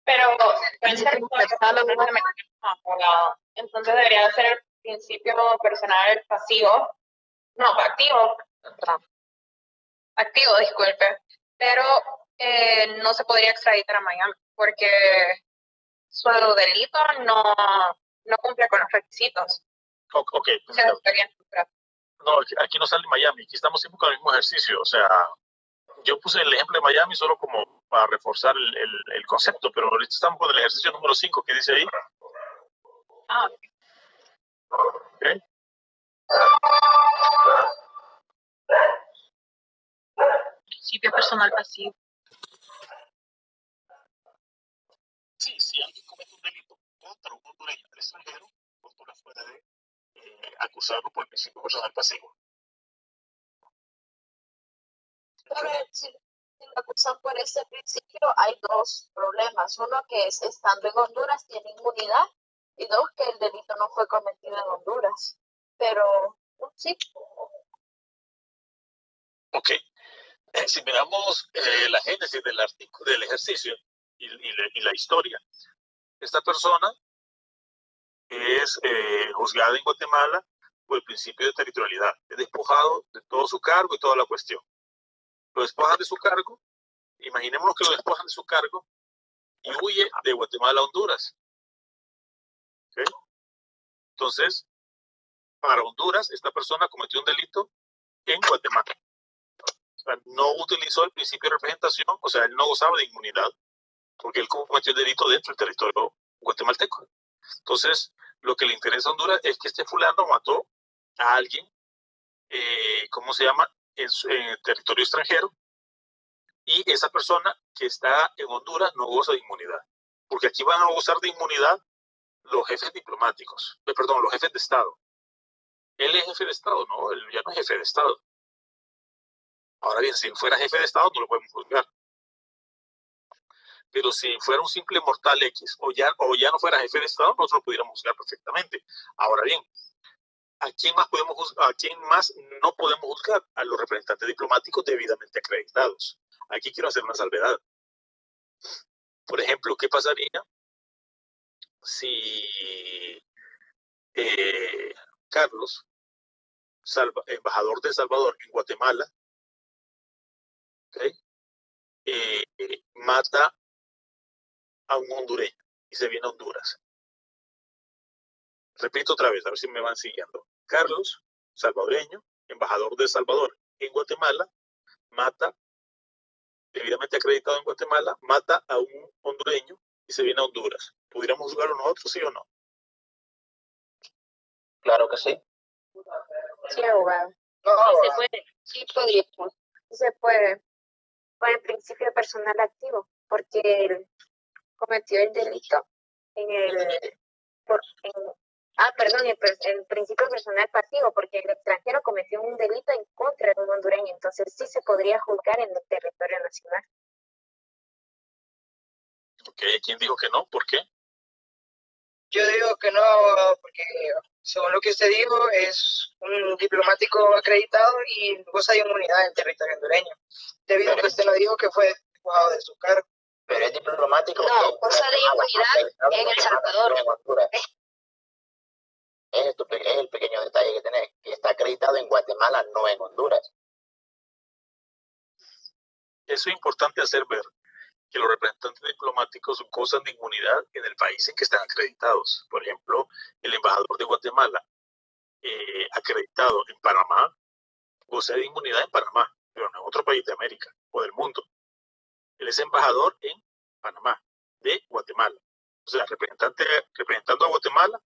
Pero el territorio entonces debería ser el principio personal pasivo. No, activo. Activo, disculpe. Pero no se podría extraditar a Miami porque su delito no cumple con los requisitos. Ok. No, aquí no sale Miami, aquí estamos siempre con el mismo ejercicio. O sea, yo puse el ejemplo de Miami solo como para reforzar el concepto, pero ahorita estamos con el ejercicio número 5 que dice ahí. Okay. Principio personal pasivo. Sí, si alguien comete un delito contra un hondureño del extranjero, Honduras puede acusarlo por el principio personal pasivo. Pero si lo acusan por ese principio, hay dos problemas. Uno que es, estando en Honduras, tiene inmunidad. Y dos, que el delito no fue cometido en Honduras. Pero, sí. Ok. Si miramos la génesis del ejercicio y la historia, esta persona es juzgada en Guatemala por el principio de territorialidad. Es despojado de todo su cargo y toda la cuestión. Lo despojan de su cargo. Imaginémonos que lo despojan de su cargo y huye de Guatemala a Honduras. ¿Okay? Entonces, para Honduras, esta persona cometió un delito en Guatemala. O sea, no utilizó el principio de representación, o sea, él no gozaba de inmunidad, porque él cometió el delito dentro del territorio guatemalteco. Entonces, lo que le interesa a Honduras es que este fulano mató a alguien, ¿cómo se llama?, en territorio extranjero, y esa persona que está en Honduras no goza de inmunidad, porque aquí van a gozar de inmunidad los jefes diplomáticos, los jefes de Estado. Él es jefe de Estado, no, él ya no es jefe de Estado. Ahora bien, si fuera jefe de Estado, no lo podemos juzgar. Pero si fuera un simple mortal X o ya no fuera jefe de Estado, nosotros lo pudiéramos juzgar perfectamente. Ahora bien, ¿a quién más podemos juzgar? ¿A quién más no podemos juzgar? A los representantes diplomáticos debidamente acreditados. Aquí quiero hacer una salvedad. Por ejemplo, ¿qué pasaría si Carlos, embajador de El Salvador en Guatemala, ¿okay? Mata a un hondureño y se viene a Honduras? Repito otra vez, a ver si me van siguiendo. Carlos, salvadoreño, embajador de El Salvador en Guatemala, mata, debidamente acreditado en Guatemala, mata a un hondureño y se viene a Honduras. ¿Pudiéramos juzgarlo nosotros, sí o no? Claro que sí. Sí, abogado. Sí se puede. Sí podríamos. Sí se puede. Por el principio personal activo, porque él cometió el delito en el principio personal pasivo, porque el extranjero cometió un delito en contra de un hondureño, entonces sí se podría juzgar en el territorio nacional. Ok, ¿quién dijo que no? ¿Por qué? Yo digo que no, porque según lo que usted dijo, es un diplomático acreditado y goza de inmunidad en territorio hondureño, debido a que usted no dijo que fue despojado de su cargo. Pero es diplomático. No, goza de inmunidad en El Salvador. Es el pequeño detalle que tenés, que está acreditado en Guatemala, no en Honduras. Eso es importante hacer ver, que los representantes diplomáticos gozan de inmunidad en el país en que están acreditados. Por ejemplo, el embajador de Guatemala, acreditado en Panamá, goza de inmunidad en Panamá, pero no en otro país de América o del mundo. Él es embajador en Panamá, de Guatemala. O sea, representando a Guatemala,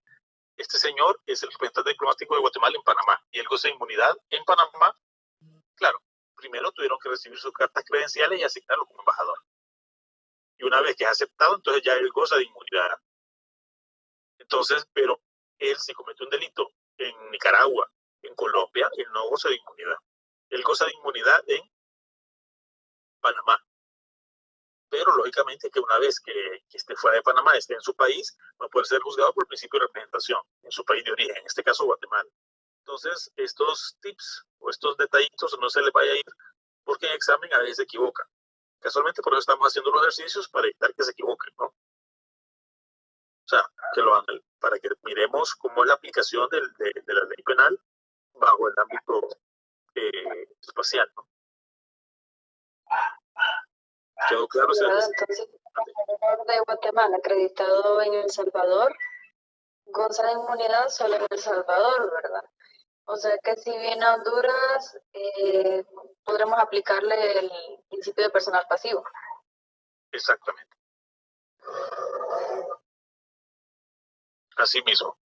este señor es el representante diplomático de Guatemala en Panamá y él goza de inmunidad en Panamá. Claro, primero tuvieron que recibir sus cartas credenciales y asignarlo como embajador. Y una vez que es aceptado, entonces ya él goza de inmunidad. Entonces, pero él, si cometió un delito en Nicaragua, en Colombia, él no goza de inmunidad. Él goza de inmunidad en Panamá. Pero lógicamente que una vez que esté fuera de Panamá, esté en su país, va a poder ser juzgado por el principio de representación en su país de origen, en este caso Guatemala. Entonces, estos tips o estos detallitos no se les vaya a ir, porque en examen a veces se equivocan. Casualmente por eso estamos haciendo los ejercicios para evitar que se equivoquen, ¿no? O sea, que lo hagan para que miremos cómo es la aplicación de la ley penal bajo el ámbito espacial, ¿no? ¿Quedó claro? Entonces, el embajador de Guatemala acreditado en El Salvador goza de inmunidad solo en El Salvador, ¿verdad? O sea que si viene a Honduras, podremos aplicarle el principio de personal pasivo. Exactamente. Así mismo.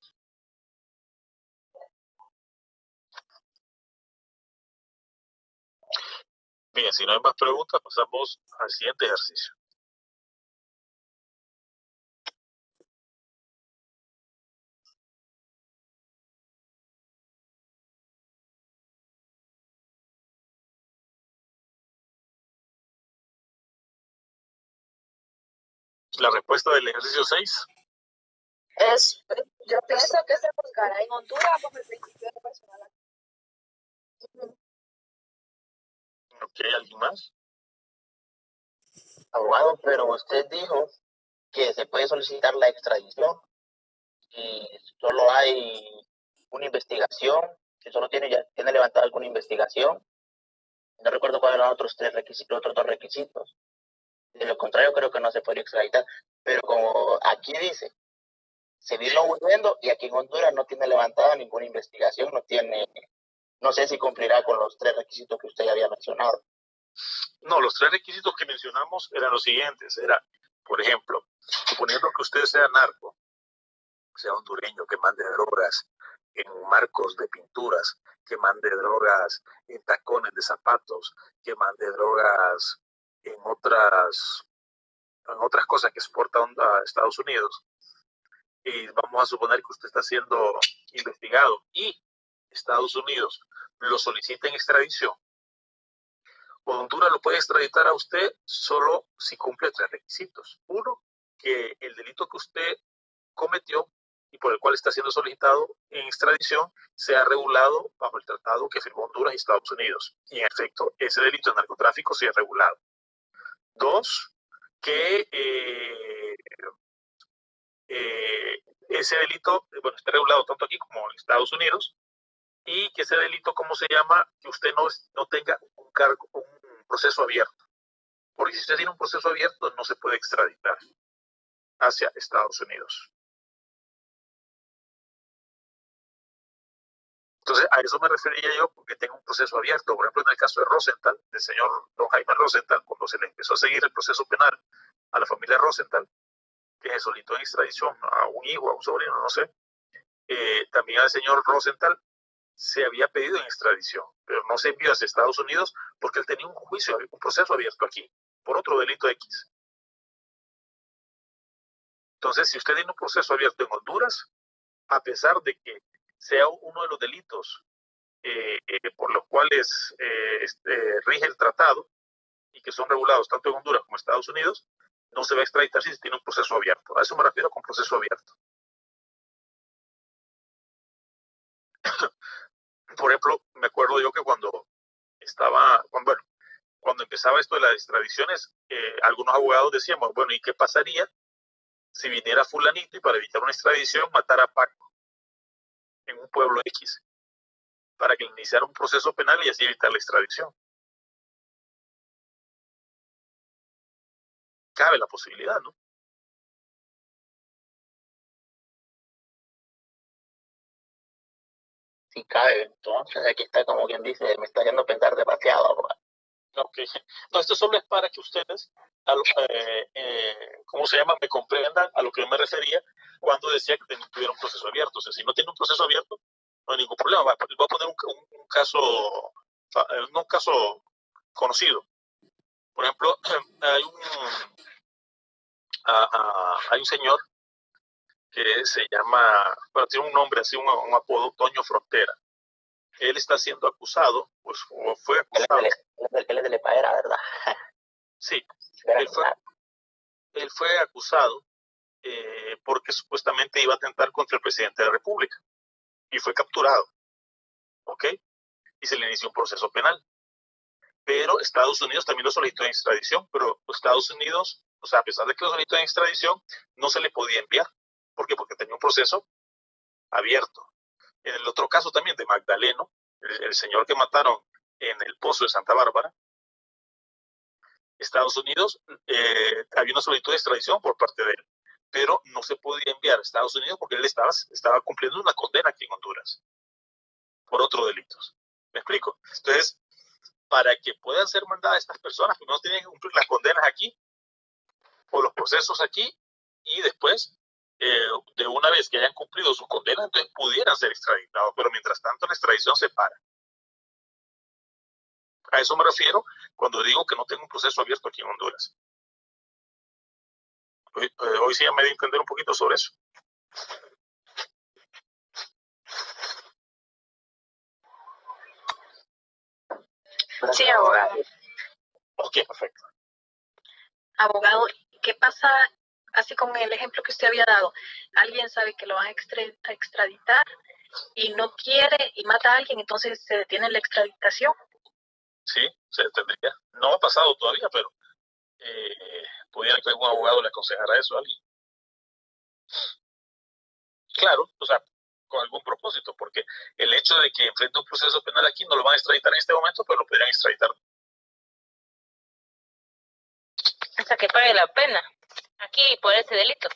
Bien, si no hay más preguntas, pasamos al siguiente ejercicio. La respuesta del ejercicio 6 es, yo pienso que se juzgará en Honduras bajo el principio de personal activo. Ok, ¿alguien más? Abogado, pero usted dijo que se puede solicitar la extradición y solo hay una investigación, que solo tiene levantada alguna investigación. No recuerdo cuáles eran los otros dos requisitos. De lo contrario, creo que no se podría extraditar. Pero como aquí dice, se vino huyendo y aquí en Honduras no tiene levantada ninguna investigación, no sé si cumplirá con los 3 requisitos que usted ya había mencionado. No, los 3 requisitos que mencionamos eran los siguientes. Era, por ejemplo, suponiendo que usted sea narco, sea hondureño, que mande drogas en marcos de pinturas, que mande drogas en tacones de zapatos, que mande drogas en otras cosas que exporta a Estados Unidos. Y vamos a suponer que usted está siendo investigado y Estados Unidos lo solicita en extradición. Honduras lo puede extraditar a usted solo si cumple 3 requisitos. Uno, que el delito que usted cometió y por el cual está siendo solicitado en extradición sea regulado bajo el tratado que firmó Honduras y Estados Unidos. Y en efecto, ese delito de narcotráfico sí es regulado. 2, que ese delito, bueno, esté regulado tanto aquí como en Estados Unidos, y que ese delito, ¿cómo se llama? Que usted no tenga un proceso abierto. Porque si usted tiene un proceso abierto, no se puede extraditar hacia Estados Unidos. Entonces, a eso me refería yo, porque tengo un proceso abierto. Por ejemplo, en el caso de Rosenthal, del señor don Jaime Rosenthal, cuando se le empezó a seguir el proceso penal a la familia Rosenthal, que se solicitó en extradición a un hijo, a un sobrino, no sé, también al señor Rosenthal se había pedido en extradición, pero no se envió hacia Estados Unidos porque él tenía un juicio, un proceso abierto aquí, por otro delito X. Entonces, si usted tiene un proceso abierto en Honduras, a pesar de que sea uno de los delitos por los cuales rige el tratado y que son regulados tanto en Honduras como en Estados Unidos, no se va a extraditar si se tiene un proceso abierto. A eso me refiero con proceso abierto. Por ejemplo, me acuerdo yo que cuando empezaba esto de las extradiciones, algunos abogados decíamos, bueno, ¿y qué pasaría si viniera fulanito y para evitar una extradición matara a Paco en un pueblo X para que iniciara un proceso penal y así evitar la extradición? Cabe la posibilidad, ¿no? Sí cabe, entonces aquí está como quien dice, me está haciendo pensar demasiado, abogado. Okay. No, esto solo es para que ustedes, ¿cómo se llama? Me comprendan a lo que yo me refería cuando decía que tuviera un proceso abierto. O sea, si no tiene un proceso abierto, no hay ningún problema. Voy a poner un caso conocido. Por ejemplo, hay un señor que se llama, bueno, tiene un nombre así, un apodo, Toño Frontera. Él está siendo acusado, pues, o fue acusado. Él es de Lepaera, ¿verdad? Sí, él fue acusado porque supuestamente iba a atentar contra el presidente de la República y fue capturado, ¿ok? Y se le inició un proceso penal. Pero Estados Unidos también lo solicitó en extradición, pero Estados Unidos, o sea, a pesar de que lo solicitó en extradición, no se le podía enviar. ¿Por qué? Porque tenía un proceso abierto. En el otro caso también de Magdaleno, el señor que mataron en el Pozo de Santa Bárbara, Estados Unidos había una solicitud de extradición por parte de él, pero no se podía enviar a Estados Unidos porque él estaba cumpliendo una condena aquí en Honduras por otros delitos. ¿Me explico? Entonces, para que puedan ser mandadas estas personas, primero tienen que cumplir las condenas aquí o los procesos aquí y después, de una vez que hayan cumplido sus condenas, entonces pudieran ser extraditados, pero mientras tanto la extradición se para. A eso me refiero cuando digo que no tengo un proceso abierto aquí en Honduras. Hoy sí ya me di a entender un poquito sobre eso. Sí, abogado. Ok, perfecto. Abogado, ¿qué pasa así con el ejemplo que usted había dado? Alguien sabe que lo van a extraditar y no quiere y mata a alguien, entonces se detiene la extraditación. Sí, se detendría. No ha pasado todavía, pero pudiera que algún abogado le aconsejara eso a alguien. Claro, o sea, con algún propósito, porque el hecho de que enfrente un proceso penal aquí no lo van a extraditar en este momento, pero lo podrían extraditar. Hasta que pague la pena aquí por ese delito.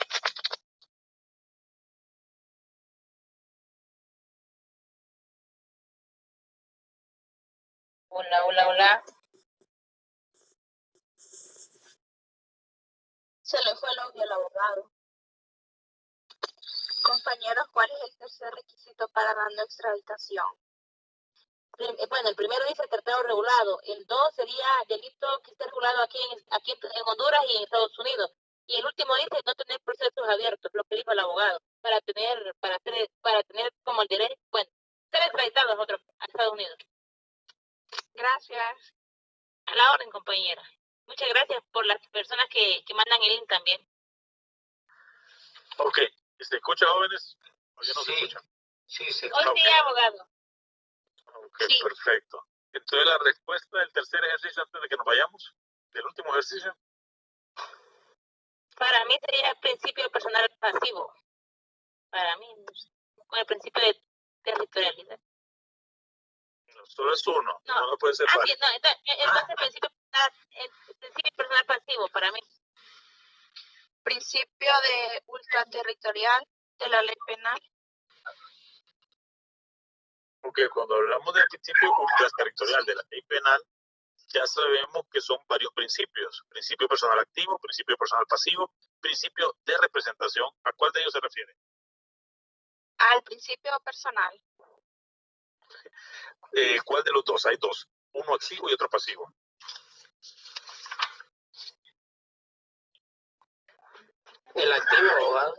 Hola. Se le fue el audio al abogado. Compañeros, ¿cuál es el tercer requisito para la no extraditación? Bueno, el primero dice tratado regulado. El 2 sería delito que esté regulado aquí en Honduras y en Estados Unidos. Y el último dice no tener procesos abiertos, lo que dijo el abogado, para tener como el derecho, bueno, ser extraditados a Estados Unidos. Gracias. A la escucha, jóvenes? ¿O ya no se escucha? Sí, se Hoy sí, abogado. Ok, sí. Perfecto. Entonces, la respuesta del tercer ejercicio antes de que nos vayamos, del último ejercicio. Para mí sería el principio personal pasivo. Para mí, con el principio de territorialidad. No, solo es uno, no puede ser varios. Sí, no, entonces el principio personal pasivo para mí. Principio de ultraterritorial de la ley penal. Porque cuando hablamos del principio ultraterritorial de la ley penal, ya sabemos que son varios principios. Principio personal activo, principio personal pasivo, principio de representación. ¿A cuál de ellos se refiere? Al principio personal. ¿Cuál de los dos? Hay dos. Uno activo y otro pasivo. El activo, abogado.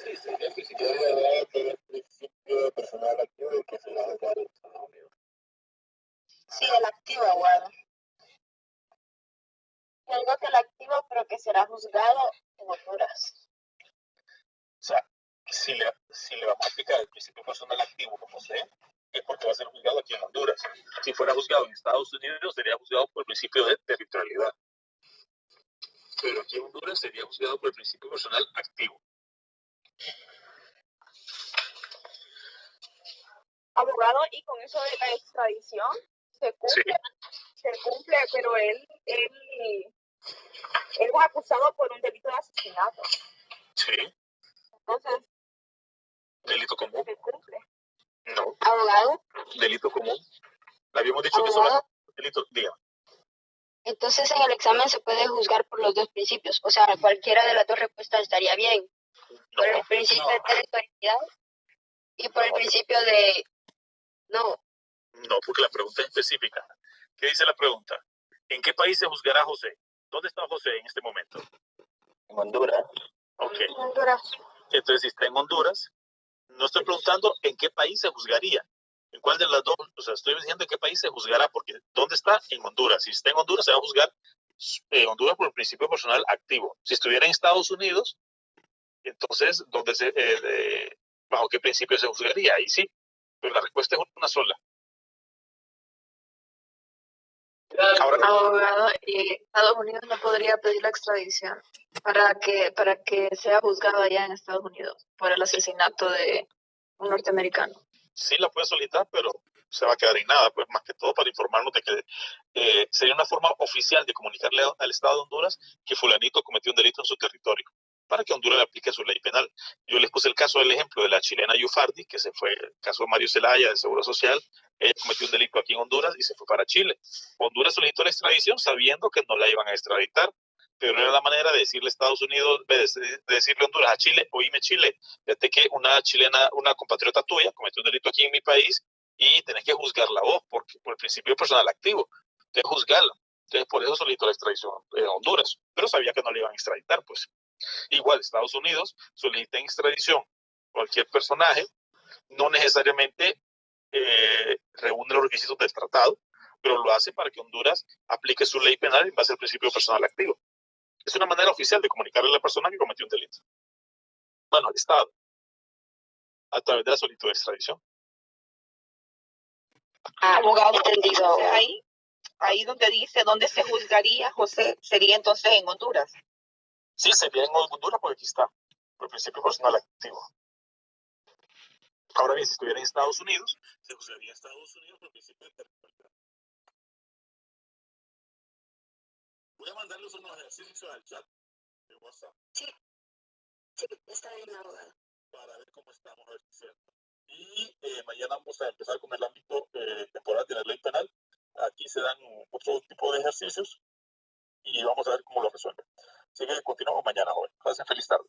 Sí, sería el principio de principio personal activo y que se va a jugar en Estados Unidos. Sí, el activo, abogado. Y algo que el activo, pero que será juzgado en Honduras. O sea, si le vamos a aplicar el principio personal activo como sea, es porque va a ser juzgado aquí en Honduras. Si fuera juzgado en Estados Unidos, sería juzgado por el principio de territorialidad. Pero aquí en Honduras sería juzgado por el principio personal activo. Abogado, y con eso de la extradición, se cumple, pero él es acusado por un delito de asesinato. Sí. Entonces, ¿delito común? Se cumple. No. Abogado. ¿Delito común? Habíamos dicho que solo delito, dígame. Entonces en el examen se puede juzgar por los dos principios, o sea, cualquiera de las dos respuestas estaría bien. Por el principio de territorialidad y por el principio de... No, porque la pregunta es específica. ¿Qué dice la pregunta? ¿En qué país se juzgará José? ¿Dónde está José en este momento? En Honduras. Ok. En Honduras. Entonces, si está en Honduras, no estoy preguntando en qué país se juzgaría. ¿En cuál de las dos? O sea, estoy diciendo en qué país se juzgará, porque ¿dónde está? En Honduras. Si está en Honduras, se va a juzgar Honduras por el principio personal activo. Si estuviera en Estados Unidos, entonces, ¿bajo qué principio se juzgaría? Ahí sí. Pero la respuesta es una sola. Ahora, abogado, y Estados Unidos no podría pedir la extradición para que sea juzgado allá en Estados Unidos por el asesinato de un norteamericano. Sí la puede solicitar, pero se va a quedar en nada, pues más que todo para informarnos de que sería una forma oficial de comunicarle al Estado de Honduras que fulanito cometió un delito en su territorio, para que Honduras le aplique su ley penal. Yo les puse el ejemplo de la chilena Yufardi, que se fue, el caso de Mario Zelaya, del Seguro Social. Ella cometió un delito aquí en Honduras y se fue para Chile. Honduras solicitó la extradición sabiendo que no la iban a extraditar, pero no era la manera de decirle a Estados Unidos, de decirle a Honduras, a Chile, oíme Chile, fíjate que una chilena, una compatriota tuya cometió un delito aquí en mi país y tenés que juzgarla vos por el principio personal activo, que juzgarla. Entonces, por eso solicitó la extradición a Honduras, pero sabía que no le iban a extraditar, pues. Igual, Estados Unidos solicita en extradición cualquier personaje, no necesariamente reúne los requisitos del tratado, pero lo hace para que Honduras aplique su ley penal en base al principio personal activo. Es una manera oficial de comunicarle a la persona que cometió un delito. Bueno, al Estado, a través de la solicitud de extradición. Abogado, entendido. Ahí donde dice dónde se juzgaría, José, sería entonces en Honduras. Sí, sería en Honduras porque aquí está, por el principio personal activo. Ahora bien, si estuviera en Estados Unidos, se juzgaría en Estados Unidos por el principio de territorialidad. Voy a mandarles unos ejercicios al chat de WhatsApp. Sí, está bien, abogado. Para ver cómo estamos, a ver si es cierto. Y mañana vamos a empezar con el ámbito temporal de la ley penal. Aquí se dan otro tipo de ejercicios y vamos a ver cómo lo resuelven. Así que continuamos mañana, joven. Pasen feliz tarde.